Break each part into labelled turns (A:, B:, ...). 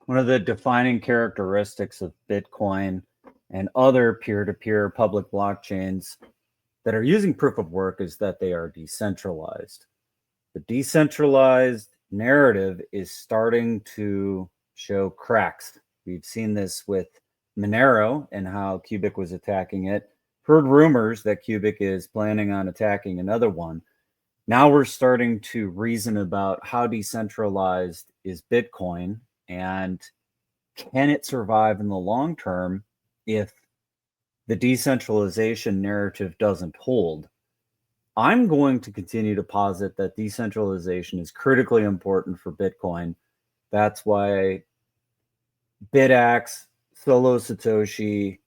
A: One of the defining characteristics of Bitcoin and other peer-to-peer public blockchains that are using proof of work is that they are decentralized. The decentralized narrative is starting to show cracks. We've seen this with Monero and how Cubic was attacking it. Heard rumors that Cubic is planning on attacking another one. Now we're starting to reason about how decentralized is Bitcoin and can it survive in the long term if the decentralization narrative doesn't hold? I'm going to continue to posit that decentralization is critically important for Bitcoin. That's why BitAx, Solo Satoshi,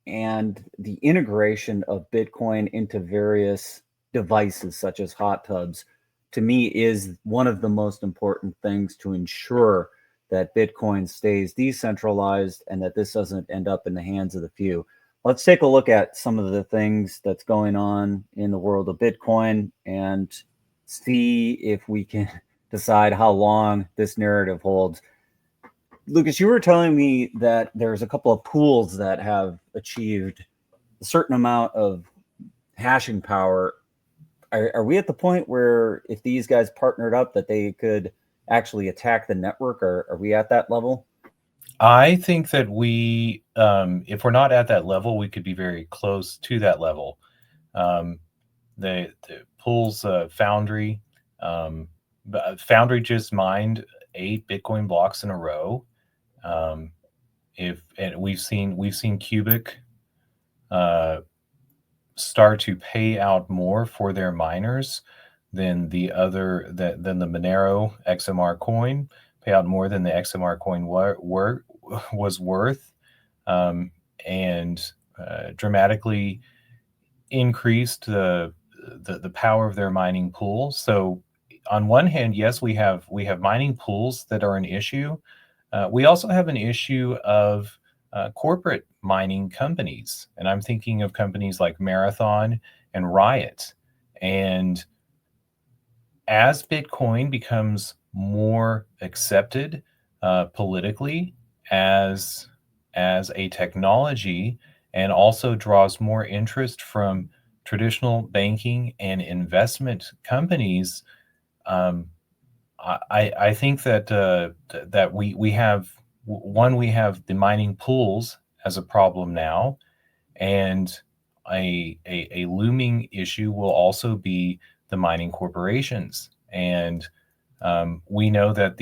A: and the integration of Bitcoin into various devices such as hot tubs, to me, is one of the most important things to ensure that Bitcoin stays decentralized and that this doesn't end up in the hands of the few. Let's take a look at some of the things that's going on in the world of Bitcoin and see if we can decide how long this narrative holds. Lucas, you were telling me that there's a couple of pools that have achieved a certain amount of hashing power. Are we at the point where if these guys partnered up that they could actually attack the network? Or are we at that level?
B: I think that we, if we're not at that level, we could be very close to that level. The pools, Foundry, Foundry just mined 8 Bitcoin blocks in a row. We've seen Cubic start to pay out more for their miners than the Monero XMR coin, pay out more than the XMR coin was worth, and dramatically increased the power of their mining pool. So on one hand, yes, we have mining pools that are an issue. We also have an issue of corporate mining companies, and I'm thinking of companies like Marathon and Riot. And as Bitcoin becomes more accepted politically as a technology, and also draws more interest from traditional banking and investment companies, I think that we have the mining pools as a problem now, and a looming issue will also be the mining corporations. And we know that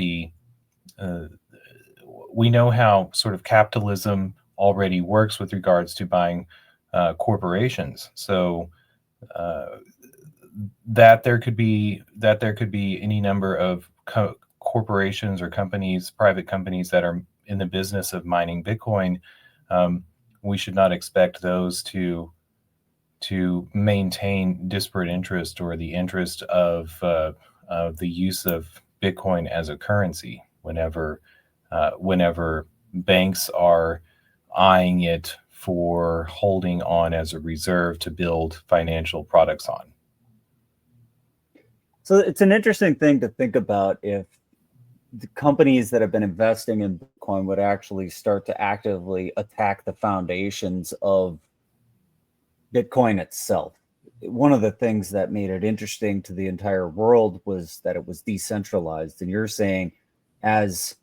B: we know how sort of capitalism already works with regards to buying corporations. So that there could be any number of corporations or companies, private companies that are in the business of mining Bitcoin. We should not expect those to maintain disparate interest or the interest of the use of Bitcoin as a currency whenever banks are eyeing it for holding on as a reserve to build financial products on.
A: So it's an interesting thing to think about if the companies that have been investing in Bitcoin would actually start to actively attack the foundations of Bitcoin itself. One of the things that made it interesting to the entire world was that it was decentralized. And you're saying as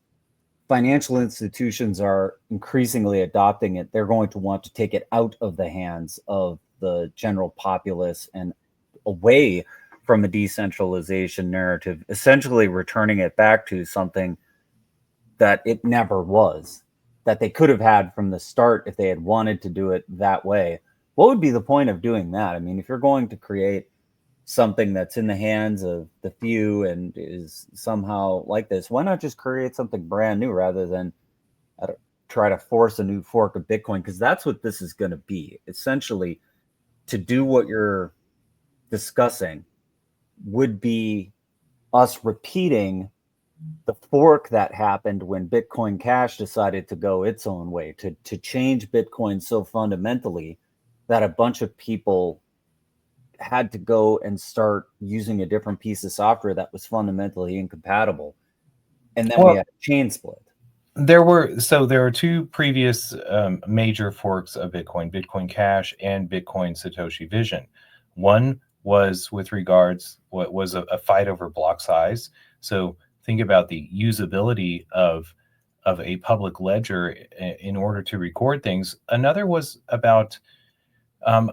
A: financial institutions are increasingly adopting it, they're going to want to take it out of the hands of the general populace and away from a decentralization narrative, essentially returning it back to something that it never was, that they could have had from the start if they had wanted to do it that way. What would be the point of doing that? I mean, if you're going to create something that's in the hands of the few and is somehow like this, why not just create something brand new rather than try to force a new fork of Bitcoin? Because that's what this is going to be. Essentially, to do what you're discussing would be us repeating the fork that happened when Bitcoin Cash decided to go its own way, to change Bitcoin so fundamentally that a bunch of people had to go and start using a different piece of software that was fundamentally incompatible. And then we had a chain split.
B: There are two previous major forks of Bitcoin: Bitcoin Cash and Bitcoin Satoshi Vision. One was with regards what was a fight over block size. So think about the usability of a public ledger in order to record things. Another was about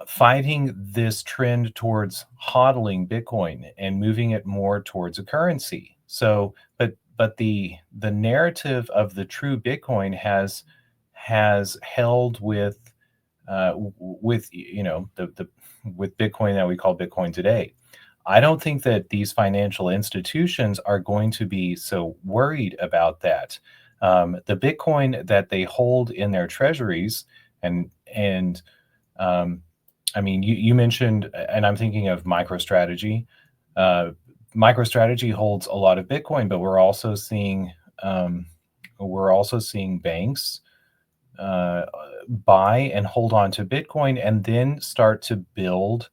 B: fighting this trend towards hodling Bitcoin and moving it more towards a currency. So, but the narrative of the true Bitcoin has held with the with Bitcoin that we call Bitcoin today. I don't think that these financial institutions are going to be so worried about that. The Bitcoin that they hold in their treasuries, and um, I mean, you mentioned, and I'm thinking of MicroStrategy. Uh, MicroStrategy holds a lot of Bitcoin, but we're also seeing banks uh, buy and hold on to Bitcoin and then start to build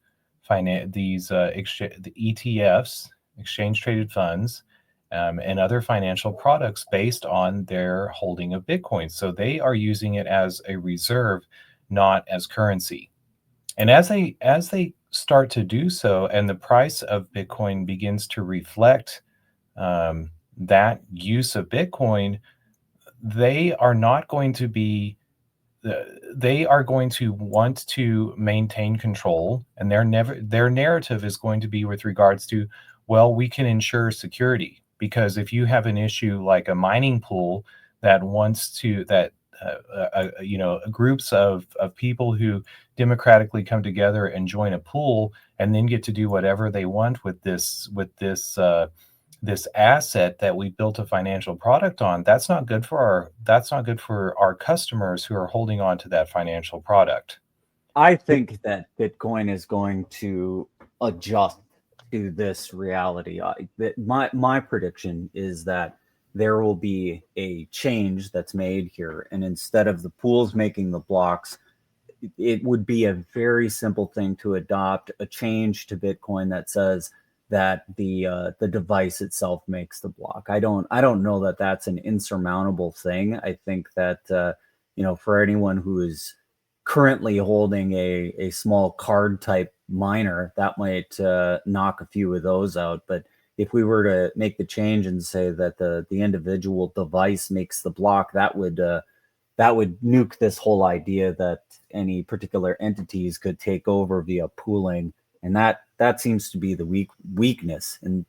B: the ETFs, exchange traded funds, and other financial products based on their holding of Bitcoin. So they are using it as a reserve, not as currency. And as they start to do so, and the price of Bitcoin begins to reflect that use of Bitcoin, they are not going to be they are going to want to maintain control, and their narrative is going to be with regards to, well, we can ensure security, because if you have an issue like a mining pool that wants to that groups of people who democratically come together and join a pool and then get to do whatever they want with this asset that we built a financial product on, that's not good for our customers who are holding on to that financial product.
A: I think that Bitcoin is going to adjust to this reality. My prediction is that there will be a change that's made here, and instead of the pools making the blocks, it would be a very simple thing to adopt a change to Bitcoin that says that the device itself makes the block. I don't know that that's an insurmountable thing. I think that for anyone who is currently holding a small card type miner, that might knock a few of those out. But if we were to make the change and say that the individual device makes the block, that would nuke this whole idea that any particular entities could take over via pooling, and that seems to be the weakness. And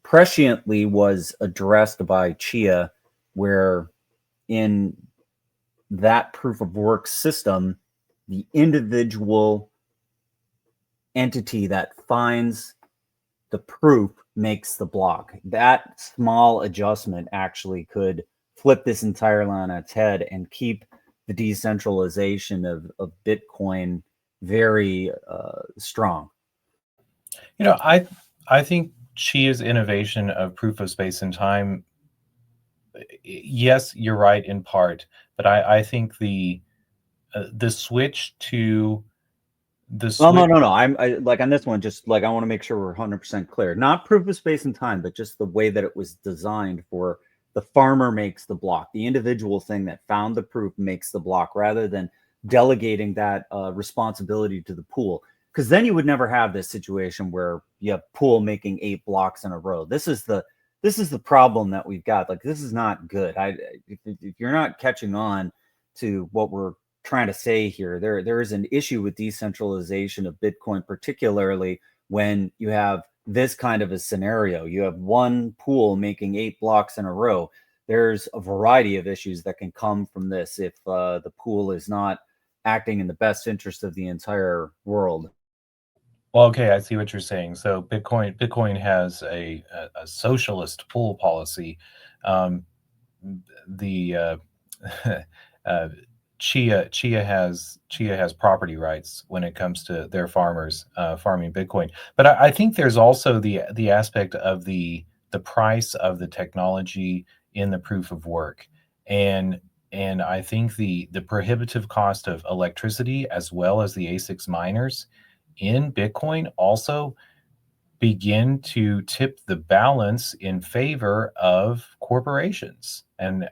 A: presciently was addressed by Chia, where in that proof of work system, the individual entity that finds the proof makes the block. That small adjustment actually could flip this entirely on its head and keep the decentralization of Bitcoin very strong.
B: I think Chia's innovation of proof of space and time, yes, you're right in part, but I think the switch to the
A: Well, no,
B: switch
A: no, no. Like on this one, just like I want to make sure we're 100% clear. Not proof of space and time, but just the way that it was designed for the farmer makes the block. The individual thing that found the proof makes the block, rather than delegating that responsibility to the pool. Because then you would never have this situation where you have pool making 8 blocks in a row. This is the problem that we've got. Like, this is not good. If you're not catching on to what we're trying to say here, there is an issue with decentralization of Bitcoin, particularly when you have this kind of a scenario. You have one pool making 8 blocks in a row. There's a variety of issues that can come from this if the pool is not acting in the best interest of the entire world.
B: Well, okay, I see what you're saying. So Bitcoin has a socialist pool policy. Um, the uh, Chia has property rights when it comes to their farmers farming Bitcoin. But I think there's also the aspect of the price of the technology in the proof of work, and and I think the prohibitive cost of electricity as well as the ASICs miners in Bitcoin also begin to tip the balance in favor of corporations. And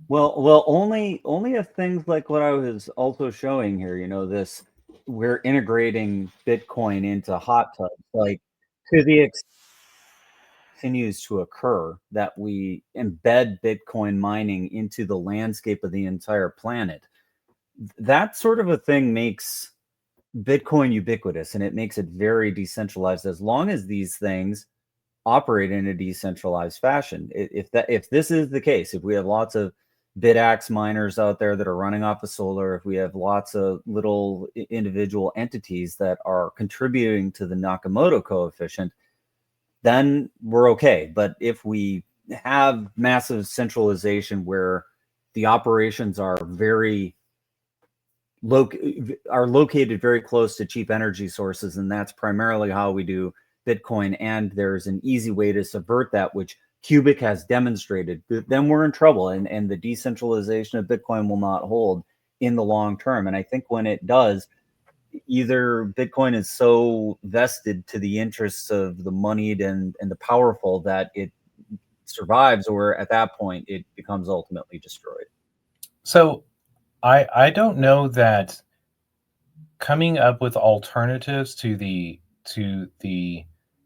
A: well, only if things like what I was also showing here, this we're integrating Bitcoin into hot tubs, like to the extent continues to occur that we embed Bitcoin mining into the landscape of the entire planet. That sort of a thing makes Bitcoin ubiquitous and it makes it very decentralized as long as these things operate in a decentralized fashion. If this is the case, if we have lots of BitAx miners out there that are running off of solar, if we have lots of little individual entities that are contributing to the Nakamoto coefficient, then we're okay. But if we have massive centralization where the operations are located very close to cheap energy sources, and that's primarily how we do Bitcoin, and there's an easy way to subvert that, which Cubic has demonstrated, then we're in trouble, and the decentralization of Bitcoin will not hold in the long term. And I think when it does, either Bitcoin is so vested to the interests of the moneyed and the powerful that it survives, or at that point it becomes ultimately destroyed.
B: So I don't know that coming up with alternatives to the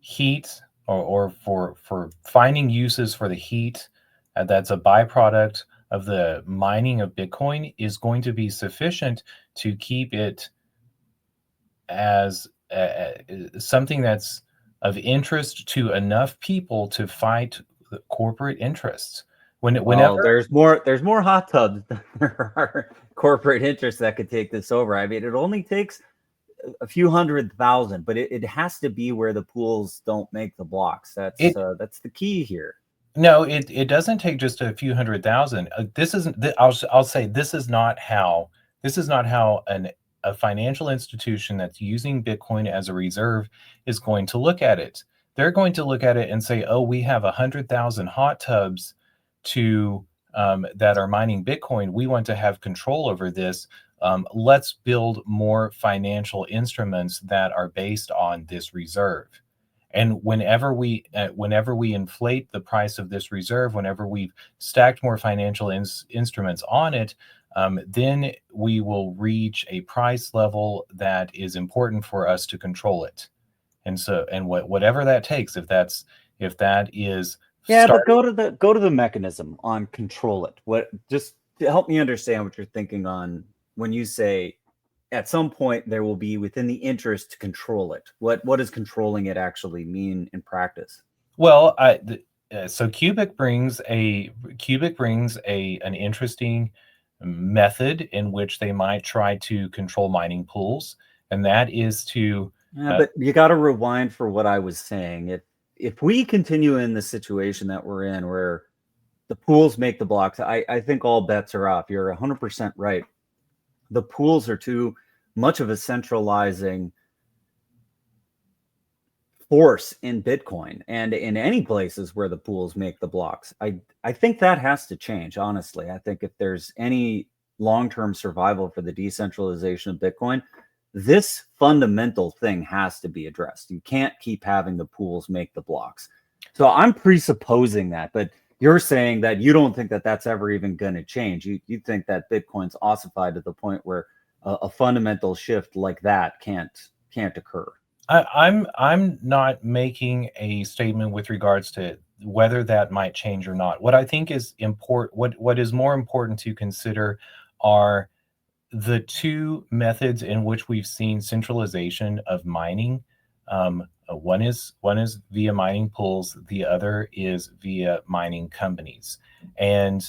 B: heat, or for finding uses for the heat that's a byproduct of the mining of Bitcoin is going to be sufficient to keep it as something that's of interest to enough people to fight corporate interests.
A: Well,
B: Whenever
A: there's more hot tubs than there are corporate interests that could take this over. I mean, it only takes a few 100,000, but it has to be where the pools don't make the blocks. That's the key here.
B: No, it doesn't take just a few 100,000. This isn't. I'll say this is not how a financial institution that's using Bitcoin as a reserve is going to look at it. They're going to look at it and say, "Oh, we have 100,000 hot tubs that are mining Bitcoin. We want to have control over this. Let's build more financial instruments that are based on this reserve." And whenever we inflate the price of this reserve, whenever we've stacked more financial instruments on it, then we will reach a price level that is important for us to control it. And so, and whatever that takes, if that is
A: but go to the mechanism on control it. What, just to help me understand what you're thinking on when you say at some point there will be within the interest to control it. What does controlling it actually mean in practice?
B: Well, so Cubic brings an interesting method in which they might try to control mining pools, and that is to.
A: But you got to rewind for what I was saying. If we continue in the situation that we're in, where the pools make the blocks, I think all bets are off. You're 100% right. The pools are too much of a centralizing force in Bitcoin and in any places where the pools make the blocks. I think that has to change, honestly. I think if there's any long-term survival for the decentralization of Bitcoin, this fundamental thing has to be addressed. You can't keep having the pools make the blocks. So I'm presupposing that, but you're saying that you don't think that that's ever even going to change. You think that Bitcoin's ossified to the point where a fundamental shift like that can't occur.
B: I'm not making a statement with regards to whether that might change or not. What I think is important, what is more important to consider are the two methods in which we've seen centralization of mining. One is via mining pools. The other is via mining companies, and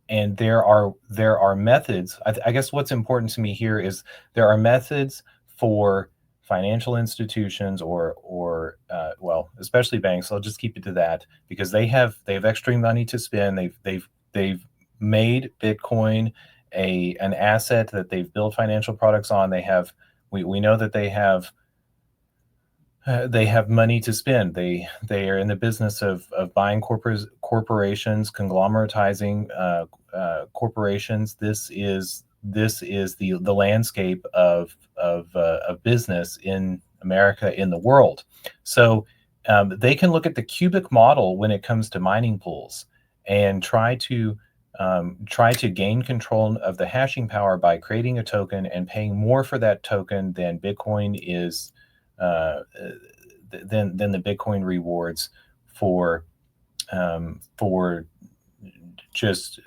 B: there are methods. I guess what's important to me here is there are methods for financial institutions or well, especially banks. I'll just keep it to that because they have extra money to spend. They've made Bitcoin an asset that they've built financial products on. We know that they have money to spend. They are in the business of buying corporations, conglomeratizing corporations. This is the landscape of business in America, in the world. So they can look at the cubic model when it comes to mining pools and try to gain control of the hashing power by creating a token and paying more for that token than Bitcoin is than the Bitcoin rewards for just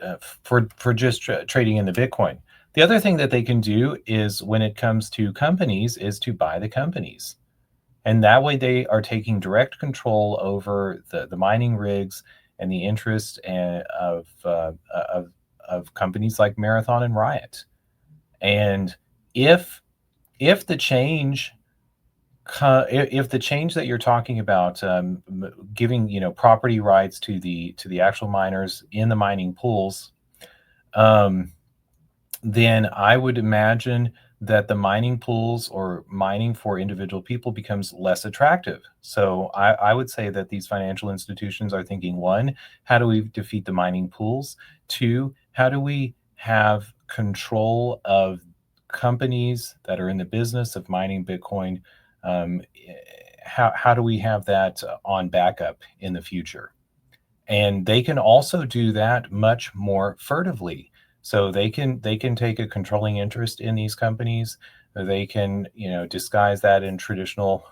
B: trading in the Bitcoin. The other thing that they can do is, when it comes to companies, is to buy the companies. And that way they are taking direct control over the mining rigs and the interest of companies like Marathon and Riot. And if the change that you're talking about, giving property rights to the actual miners in the mining pools, then I would imagine that the mining pools or mining for individual people becomes less attractive. So I would say that these financial institutions are thinking, one, how do we defeat the mining pools? Two, how do we have control of companies that are in the business of mining Bitcoin? How do we have that on backup in the future? And they can also do that much more furtively. So they can take a controlling interest in these companies. They can disguise that in traditional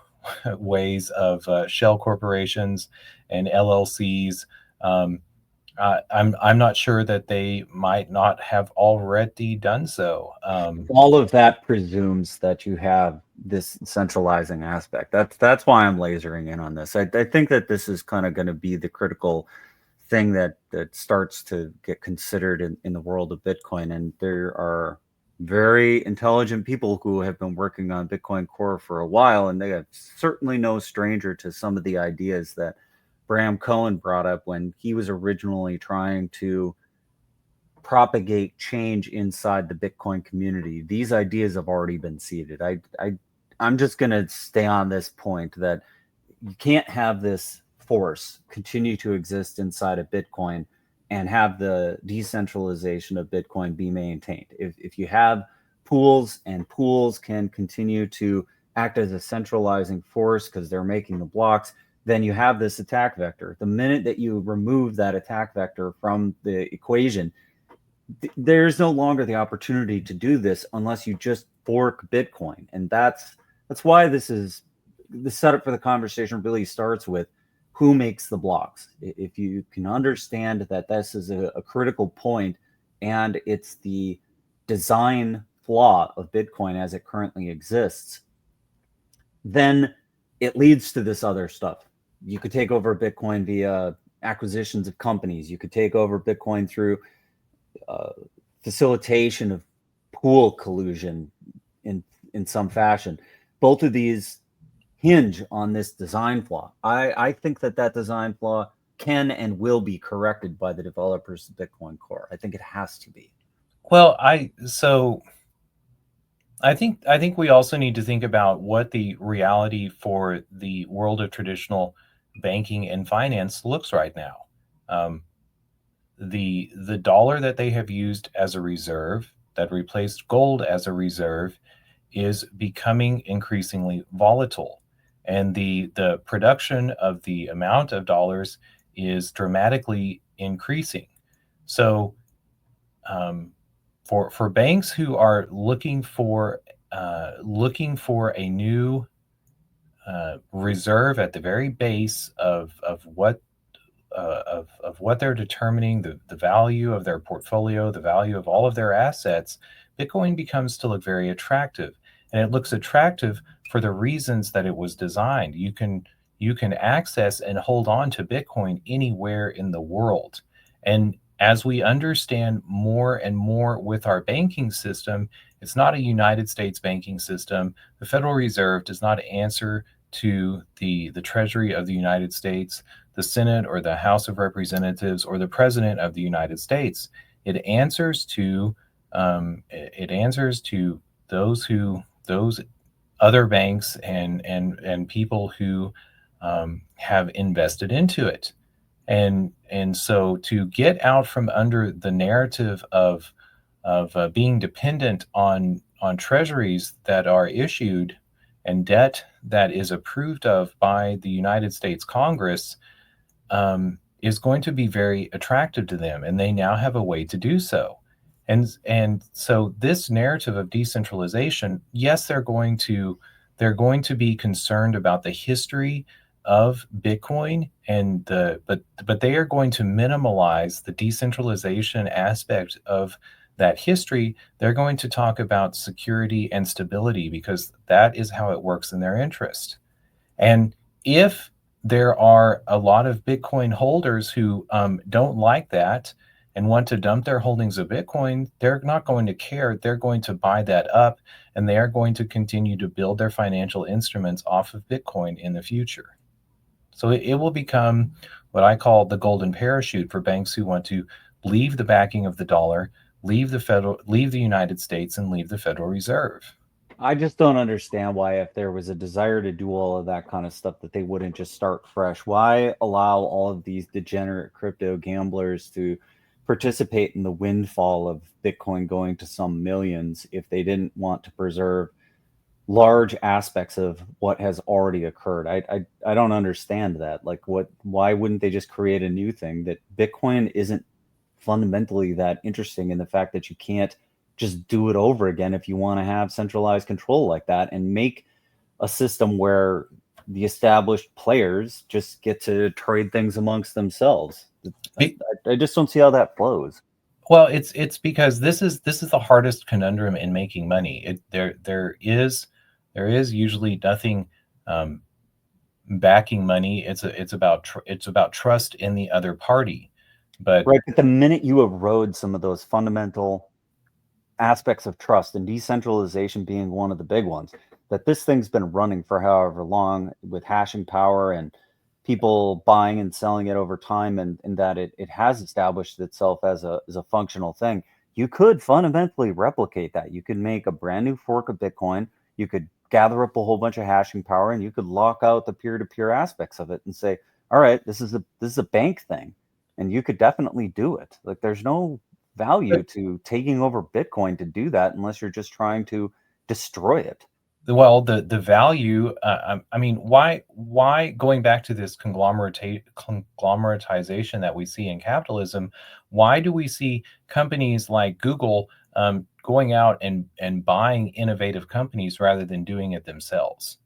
B: ways of shell corporations and LLCs. I'm not sure that they might not have already done so.
A: All of that presumes that you have this centralizing aspect. That's why I'm lasering in on this. I think that this is kind of going to be the critical thing that starts to get considered in the world of Bitcoin. And there are very intelligent people who have been working on Bitcoin Core for a while, and they are certainly no stranger to some of the ideas that Bram Cohen brought up when he was originally trying to propagate change inside the Bitcoin community. These ideas have already been seeded. I'm just going to stay on this point that you can't have this force continue to exist inside of Bitcoin and have the decentralization of Bitcoin be maintained. If you have pools, and pools can continue to act as a centralizing force because they're making the blocks, then you have this attack vector. The minute that you remove that attack vector from the equation, there's no longer the opportunity to do this unless you just fork Bitcoin. And that's why the setup for the conversation really starts with who makes the blocks. If you can understand that this is a critical point, and it's the design flaw of Bitcoin as it currently exists, then it leads to this other stuff. You could take over Bitcoin via acquisitions of companies. You could take over Bitcoin through facilitation of pool collusion in some fashion. Both of these hinge on this design flaw. I think that design flaw can and will be corrected by the developers of Bitcoin Core. I think it has to be.
B: Well, I think we also need to think about what the reality for the world of traditional banking and finance looks right now. The dollar that they have used as a reserve, that replaced gold as a reserve, is becoming increasingly volatile, and the production of the amount of dollars is dramatically increasing. So for banks who are looking for a new reserve at the very base of what they're determining the value of their portfolio, the value of all of their assets, Bitcoin becomes to look very attractive. And it looks attractive for the reasons that it was designed. You can access and hold on to Bitcoin anywhere in the world. And as we understand more and more with our banking system, it's not a United States banking system. The Federal Reserve does not answer to the Treasury of the United States, the Senate or the House of Representatives, or the President of the United States. It answers to those other banks and people who have invested into it. And so to get out from under the narrative of being dependent on treasuries that are issued and debt that is approved of by the United States Congress is going to be very attractive to them, and they now have a way to do so. And so this narrative of decentralization, yes, they're going to be concerned about the history of Bitcoin and but they are going to minimize the decentralization aspect of that history. They're going to talk about security and stability because that is how it works in their interest. And if there are a lot of Bitcoin holders who don't like that and want to dump their holdings of Bitcoin, they're not going to care. They're going to buy that up, and they are going to continue to build their financial instruments off of Bitcoin in the future. So it will become what I call the golden parachute for banks who want to leave the backing of the dollar, leave the United States, and leave the Federal Reserve.
A: I just don't understand why, if there was a desire to do all of that kind of stuff, that they wouldn't just start fresh. Why allow all of these degenerate crypto gamblers to participate in the windfall of Bitcoin going to some millions if they didn't want to preserve large aspects of what has already occurred? I don't understand that. Like, why wouldn't they just create a new thing? That Bitcoin isn't fundamentally that interesting in the fact that you can't just do it over again if you want to have centralized control like that, and make a system where the established players just get to trade things amongst themselves. I just don't see how that flows.
B: Well, it's because this is the hardest conundrum in making money. There is usually nothing backing money. It's about trust in the other party. But
A: Right, but the minute you erode some of those fundamental aspects of trust, and decentralization being one of the big ones, that this thing's been running for however long with hashing power and people buying and selling it over time, and that it has established itself as a functional thing. You could fundamentally replicate that. You could make a brand new fork of Bitcoin. You could gather up a whole bunch of hashing power, and you could lock out the peer-to-peer aspects of it and say, all right, this is a bank thing, and you could definitely do it. Like, there's no value to taking over Bitcoin to do that unless you're just trying to destroy it.
B: well, the value. I mean, why going back to this conglomeratization that we see in capitalism? Why do we see companies like Google going out and buying innovative companies rather than doing it themselves?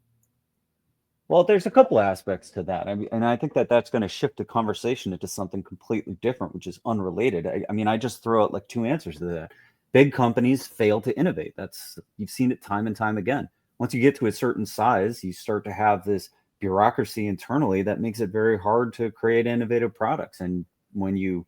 A: Well, there's a couple aspects to that. I mean, and I think that that's going to shift the conversation into something completely different, which is unrelated. I mean, I just throw out like two answers to that. Big companies fail to innovate. You've seen it time and time again. Once you get to a certain size, you start to have this bureaucracy internally that makes it very hard to create innovative products. And when you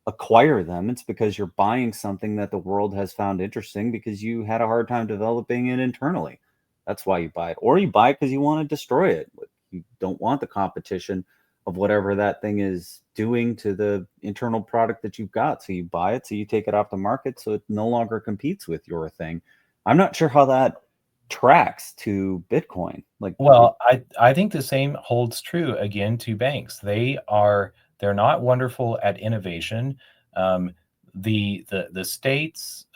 A: acquire them, it's because you're buying something that the world has found interesting because you had a hard time developing it internally. That's why you buy it. Or you buy it because you want to destroy it. You don't want the competition of whatever that thing is doing to the internal product that you've got. So you buy it, so you take it off the market, so it no longer competes with your thing. I'm not sure how that tracks to Bitcoin. Like,
B: Well, I think the same holds true again to banks. They're not wonderful at innovation. Um, the states,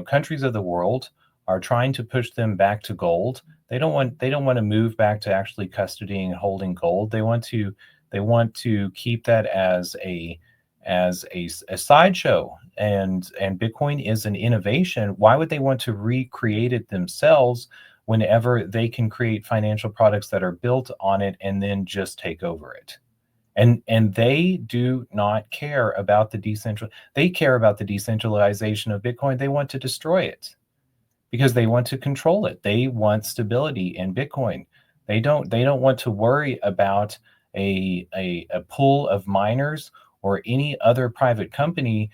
B: countries of the world are trying to push them back to gold. They don't want to move back to actually custodying and holding gold. They want to keep that as a sideshow. And Bitcoin is an innovation. Why would they want to recreate it themselves whenever they can create financial products that are built on it and then just take over it? And they do not care about they care about the decentralization of Bitcoin. They want to destroy it because they want to control it. They want stability in Bitcoin. They don't want to worry about a pool of miners or any other private company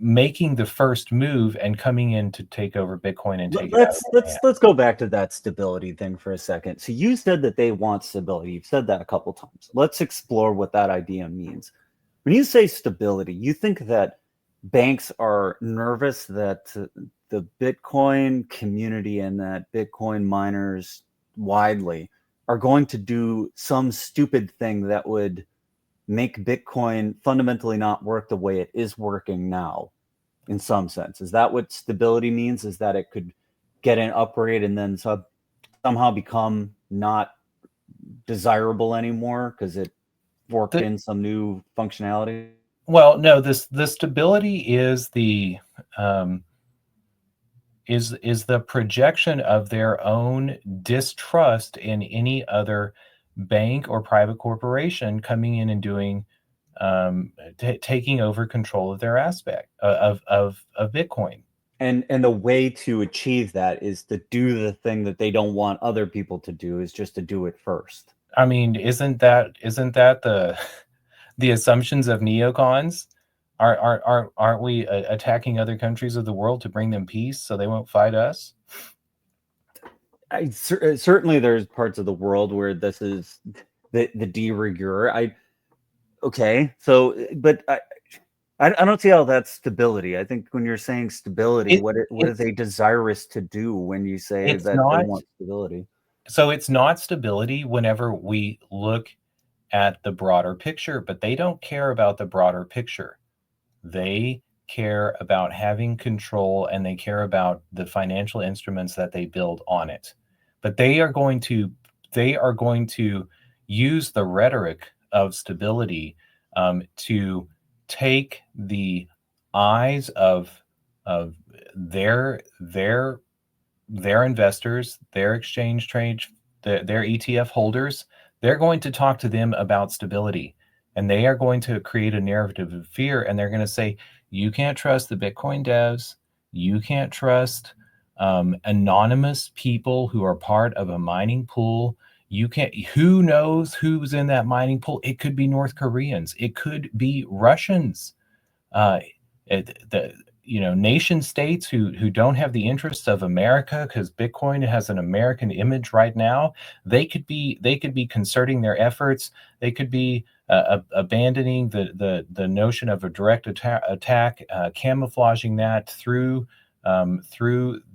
B: making the first move and coming in to take over Bitcoin and take it out
A: let's
B: of their
A: let's
B: hand.
A: let's go back to that stability thing for a second. So you said that they want stability. You've said that a couple times. Let's explore what that idea means. When you say stability, you think that banks are nervous that the Bitcoin community and that Bitcoin miners widely are going to do some stupid thing that would make Bitcoin fundamentally not work the way it is working now, in some sense. Is that what stability means? Is that it could get an upgrade and then somehow become not desirable anymore because it forked
B: The,
A: in some new functionality?
B: well, no, the stability is the is the projection of their own distrust in any other bank or private corporation coming in and doing taking over control of their aspect of Bitcoin.
A: And the way to achieve that is to do the thing that they don't want other people to do, is just to do it first.
B: I mean, isn't that the assumptions of neocons? Aren't we attacking other countries of the world to bring them peace so they won't fight us?
A: Certainly there's parts of the world where this is the de rigueur. Okay, so but I don't see how that's stability. I think when you're saying stability,
B: It
A: what are
B: it's
A: they desirous to do when you say
B: it's
A: that they
B: not
A: want stability?
B: so it's not stability whenever we look at the broader picture, but they don't care about the broader picture. They care about having control and they care about the financial instruments that they build on it. But they are going to use the rhetoric of stability to take the eyes of their investors, their exchange trade, their ETF holders. They're going to talk to them about stability, and they are going to create a narrative of fear. And they're going to say, "You can't trust the Bitcoin devs. You can't trust anonymous people who are part of a mining pool. You can't. Who knows who's in that mining pool? It could be North Koreans. It could be Russians." uh, the nation states who don't have the interests of America, because Bitcoin has an American image right now. They could be concerting their efforts. They could be abandoning the notion of a direct attack, camouflaging that through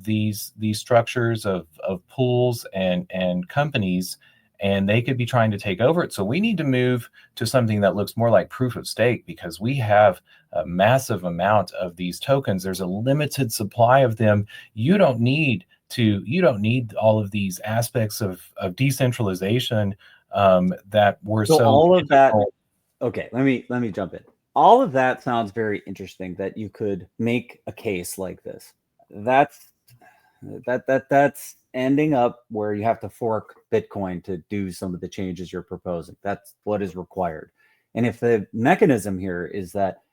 B: these structures of pools and companies, and they could be trying to take over it. So we need to move to something that looks more like proof of stake, because we have a massive amount of these tokens. There's a limited supply of them. You don't need all of these aspects of decentralization that were
A: So
B: so
A: all of that,
B: integral.
A: okay, let me jump in. All of that sounds very interesting, that you could make a case like this. That's that's ending up where you have to fork Bitcoin to do some of the changes you're proposing. That's what is required. And if the mechanism here is that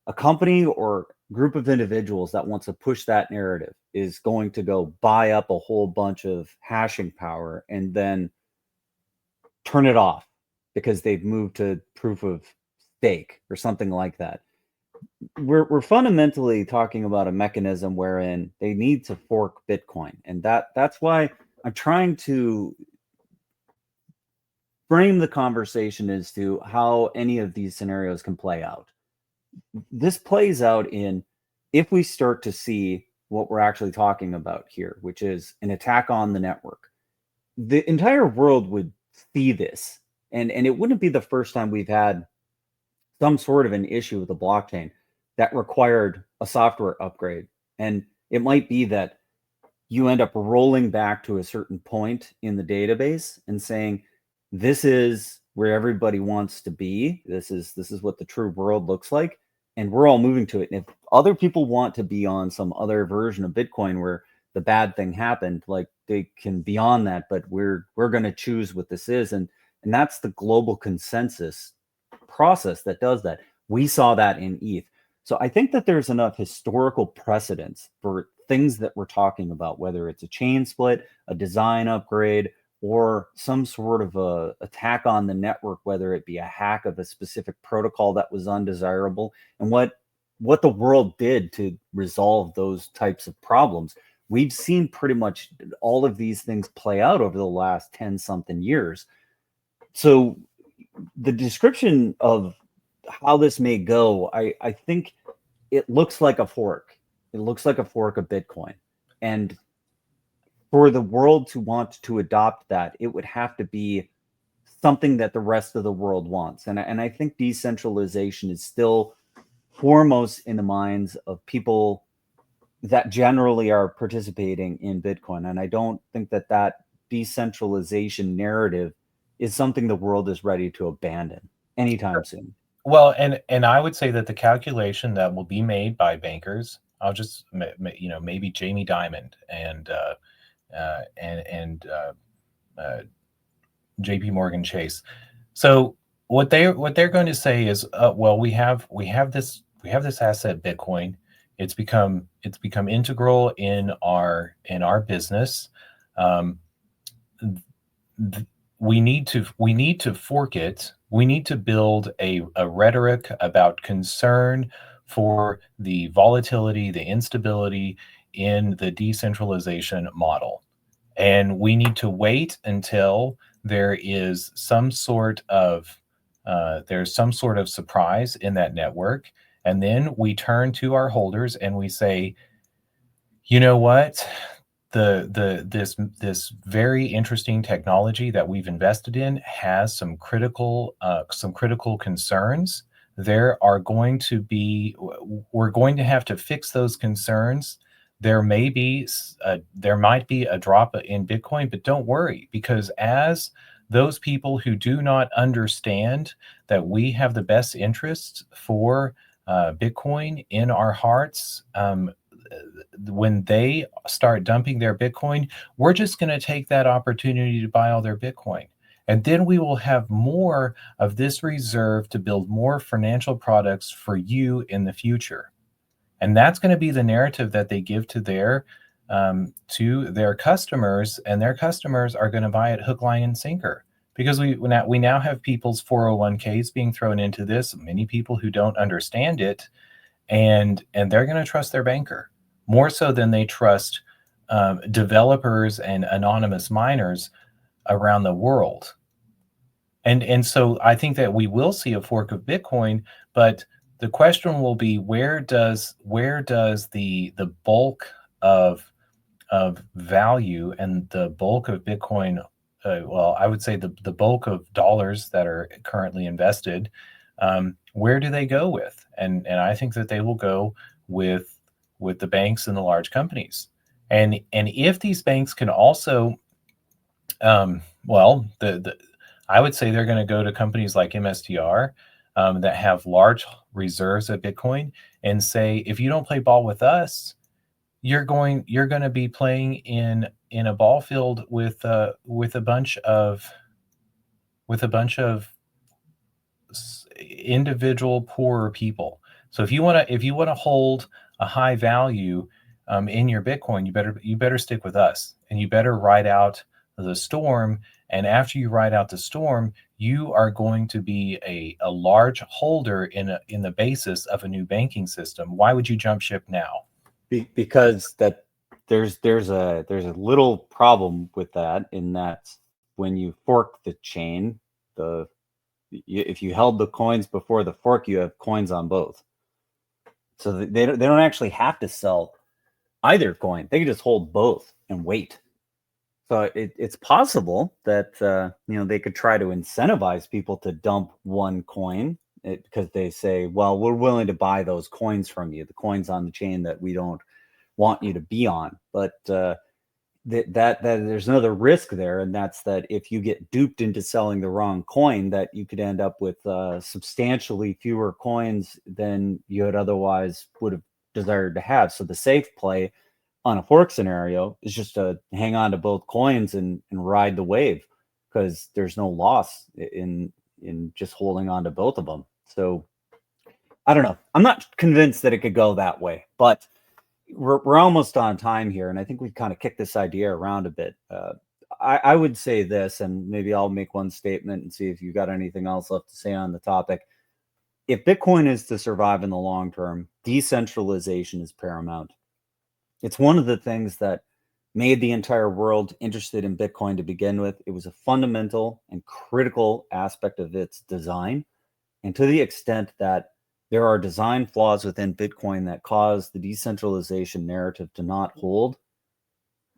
A: a company or group of individuals that wants to push that narrative is going to go buy up a whole bunch of hashing power and then turn it off because they've moved to proof of stake or something like that. We're fundamentally talking about a mechanism wherein they need to fork Bitcoin, and that's why I'm trying to frame the conversation as to how any of these scenarios can play out. This plays out in, if we start to see what we're actually talking about here, which is an attack on the network. The entire world would see this, and it wouldn't be the first time we've had some sort of an issue with the blockchain that required a software upgrade. And it might be that you end up rolling back to a certain point in the database and saying, this is where everybody wants to be. This is what the true world looks like. And we're all moving to it. And if other people want to be on some other version of Bitcoin where the bad thing happened, like, they can be on that, but we're going to choose what this is. And that's the global consensus process that does that. We saw that in ETH. So I think that there's enough historical precedence for things that we're talking about, whether it's a chain split, a design upgrade, or some sort of a attack on the network, whether it be a hack of a specific protocol that was undesirable, and what the world did to resolve those types of problems. We've seen pretty much all of these things play out over the last 10 something years. So the description of how this may go, I think it looks like a fork. It looks like a fork of Bitcoin. And for the world to want to adopt that, it would have to be something that the rest of the world wants. And I think decentralization is still foremost in the minds of people that generally are participating in Bitcoin. And I don't think that that decentralization narrative is something the world is ready to abandon anytime soon.
B: Well, and I would say that the calculation that will be made by bankers, I'll just maybe Jamie Dimon and J.P. Morgan Chase. So what they're going to say is, well, we have this asset Bitcoin. It's become integral in our business. Um, we need to fork it. We need to build a rhetoric about concern for the volatility, the instability in the decentralization model. And we need to wait until there is some sort of surprise in that network. And then we turn to our holders and we say, you know what? This very interesting technology that we've invested in has some critical concerns. We're going to have to fix those concerns. There might be a drop in Bitcoin, but don't worry, because as those people who do not understand that we have the best interests for Bitcoin in our hearts, when they start dumping their Bitcoin, we're just going to take that opportunity to buy all their Bitcoin. And then we will have more of this reserve to build more financial products for you in the future. And that's going to be the narrative that they give to their customers, and their customers are going to buy it hook, line, and sinker. Because we now have people's 401ks being thrown into this, many people who don't understand it, and they're going to trust their banker more so than they trust developers and anonymous miners around the world. And so I think that we will see a fork of Bitcoin, but the question will be, where does the bulk of value and the bulk of Bitcoin, well, I would say the bulk of dollars that are currently invested, where do they go with? And I think that they will go with the banks and the large companies. And if these banks can also, well, I would say they're going to go to companies like MSTR that have large reserves of Bitcoin and say, if you don't play ball with us, you're going to be playing in a ball field with a bunch of individual poorer people. So if you want to hold a high value in your Bitcoin, you better stick with us, and you better ride out the storm. And after you ride out the storm, you are going to be a large holder in the basis of a new banking system. Why would you jump ship now?
A: Because that there's a little problem with that, in that when you fork the chain, if you held the coins before the fork, you have coins on both. So they don't actually have to sell either coin. They can just hold both and wait. So it's possible that they could try to incentivize people to dump one coin, because they say, well, we're willing to buy those coins from you, the coins on the chain that we don't want you to be on. But that there's another risk there, and that's that if you get duped into selling the wrong coin, that you could end up with substantially fewer coins than you had otherwise would have desired to have. So the safe play on a fork scenario is just to hang on to both coins and ride the wave, because there's no loss in just holding on to both of them. So I don't know. I'm not convinced that it could go that way, but we're almost on time here, and I think we've kind of kicked this idea around a bit. I would say this, and maybe I'll make one statement and see if you've got anything else left to say on the topic. If Bitcoin is to survive in the long term, decentralization is paramount. It's one of the things that made the entire world interested in Bitcoin to begin with. It was a fundamental and critical aspect of its design. And to the extent that there are design flaws within Bitcoin that cause the decentralization narrative to not hold,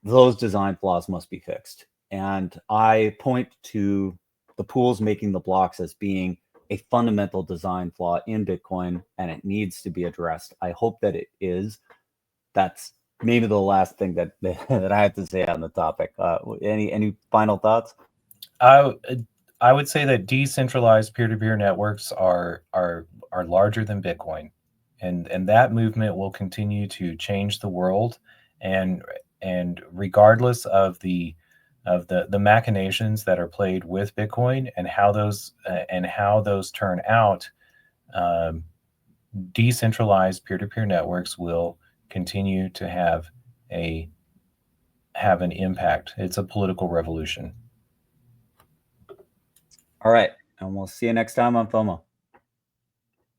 A: those design flaws must be fixed. And I point to the pools making the blocks as being a fundamental design flaw in Bitcoin, and it needs to be addressed. I hope that it is. that's maybe the last thing that that I have to say on the topic. Any final thoughts?
B: I I would say that decentralized peer-to-peer networks are larger than Bitcoin, and that movement will continue to change the world, and regardless of the machinations that are played with Bitcoin and how those turn out, um, decentralized peer-to-peer networks will continue to have an impact. It's a political revolution.
A: All right, and we'll see you next time on FOMO.